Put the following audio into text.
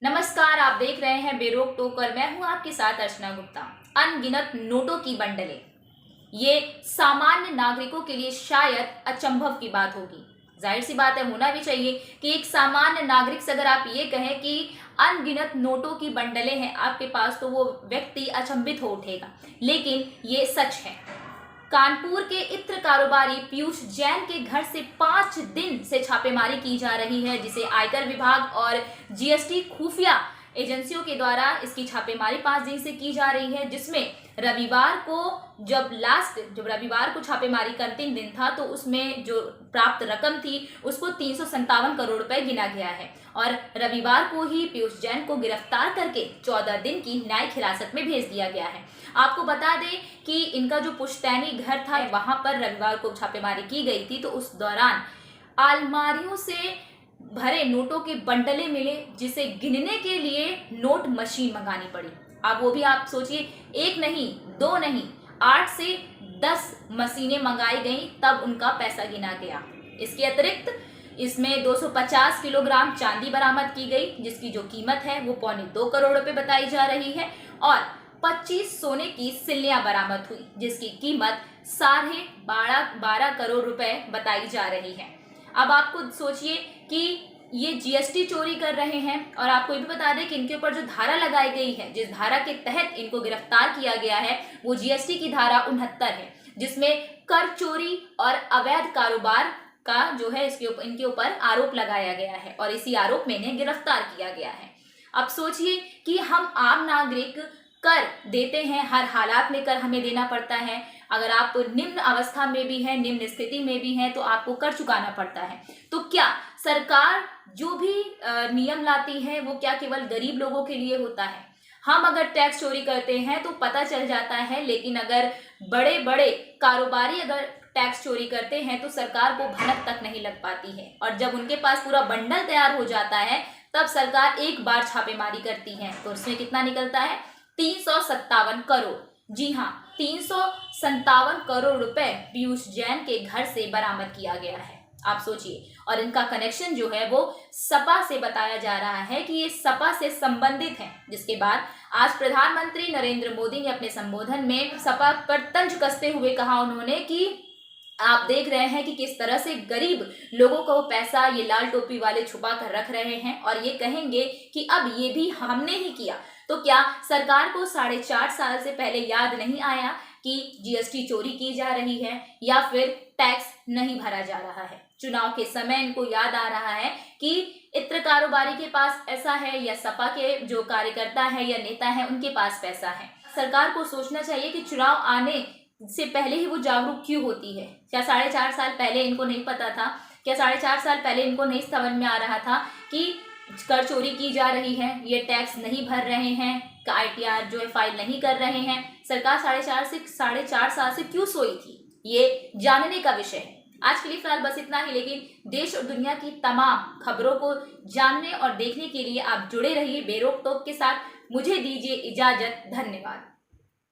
नमस्कार, आप देख रहे हैं बेरोक टोक और मैं हूं आपके साथ अर्चना गुप्ता। अनगिनत नोटों की बंडलें, ये सामान्य नागरिकों के लिए शायद अचंभव की बात होगी। जाहिर सी बात है, होना भी चाहिए कि एक सामान्य नागरिक से अगर आप ये कहें कि अनगिनत नोटों की बंडलें हैं आपके पास, तो वो व्यक्ति अचंभित हो उठेगा। लेकिन ये सच है। कानपुर के इत्र कारोबारी पीयूष जैन के घर से 5 दिन से छापेमारी की जा रही है, जिसे आयकर विभाग और जीएसटी खुफिया एजेंसियों के द्वारा इसकी छापेमारी 5 दिन से की जा रही है। जिसमें रविवार को जब रविवार को छापेमारी का अंतिम दिन था, तो उसमें जो प्राप्त रकम थी उसको 357 करोड़ रुपए गिना गया है और रविवार को ही पीयूष जैन को गिरफ्तार करके 14 दिन की न्यायिक हिरासत में भेज दिया गया है। आपको बता दें कि इनका जो पुश्तैनी घर था, वहां पर रविवार को छापेमारी की गई थी, तो उस दौरान अलमारियों से भरे नोटों के बंडले मिले, जिसे गिनने के लिए नोट मशीन मंगानी पड़ी। अब वो भी आप सोचिए, एक नहीं, दो नहीं, 8 से 10 मशीनें मंगाई गई, तब उनका पैसा गिना गया। इसके अतिरिक्त इसमें 250 किलोग्राम चांदी बरामद की गई, जिसकी जो कीमत है वो 2.25 करोड़ रुपए बताई जा रही है और 25 सोने की सिल्लियां बरामद हुई, जिसकी कीमत 12.5 करोड़ रुपए बताई जा रही है। अब आपको सोचिए कि ये जीएसटी चोरी कर रहे हैं और आपको ये भी बता दें कि इनके ऊपर जो धारा लगाई गई है, जिस धारा के तहत इनको गिरफ्तार किया गया है, वो जीएसटी की धारा 69 है, जिसमें कर चोरी और अवैध कारोबार का जो है इनके ऊपर आरोप लगाया गया है और इसी आरोप में इन्हें गिरफ्तार किया गया है। अब सोचिए कि हम आम नागरिक कर देते हैं, हर हालात में कर हमें देना पड़ता है। अगर आप निम्न अवस्था में भी हैं, निम्न स्थिति में भी हैं, तो आपको कर चुकाना पड़ता है। तो क्या सरकार जो भी नियम लाती है वो क्या केवल गरीब लोगों के लिए होता है? हम अगर टैक्स चोरी करते हैं तो पता चल जाता है, लेकिन अगर बड़े बड़े कारोबारी अगर टैक्स चोरी करते हैं तो सरकार को भनक तक नहीं लग पाती है और जब उनके पास पूरा बंडल तैयार हो जाता है तब सरकार एक बार छापेमारी करती है, तो उसमें कितना निकलता है? 357 करोड़। जी हाँ, 357 करोड़ रुपए पीयूष जैन के घर से बरामद किया गया है। आप सोचिए, और इनका कनेक्शन जो है वो सपा से बताया जा रहा है कि ये सपा से संबंधित है। जिसके बाद आज प्रधानमंत्री नरेंद्र मोदी ने अपने संबोधन में सपा पर तंज कसते हुए कहा उन्होंने कि आप देख रहे हैं कि किस तरह से गरीब लोगों का वो पैसा ये लाल टोपी वाले छुपा कर रख रहे हैं और ये कहेंगे कि अब ये भी हमने ही किया। तो क्या सरकार को 4.5 साल से पहले याद नहीं आया कि जीएसटी चोरी की जा रही है या फिर टैक्स नहीं भरा जा रहा है? चुनाव के समय इनको याद आ रहा है कि इत्र कारोबारी के पास ऐसा है या सपा के जो कार्यकर्ता है या नेता है उनके पास पैसा है। सरकार को सोचना चाहिए कि चुनाव आने से पहले ही वो जागरूक क्यों होती है। क्या 4.5 साल पहले इनको नहीं पता था? क्या 4.5 साल पहले इनको नहीं समझ में आ रहा था कि कर चोरी की जा रही है, ये टैक्स नहीं भर रहे हैं, आईटीआर जो है फाइल नहीं कर रहे हैं? सरकार 4.5 साल से क्यों सोई थी, ये जानने का विषय है। आज के लिए फिलहाल बस इतना ही, लेकिन देश और दुनिया की तमाम खबरों को जानने और देखने के लिए आप जुड़े रहिए बेरोक टोक के साथ। मुझे दीजिए इजाजत, धन्यवाद।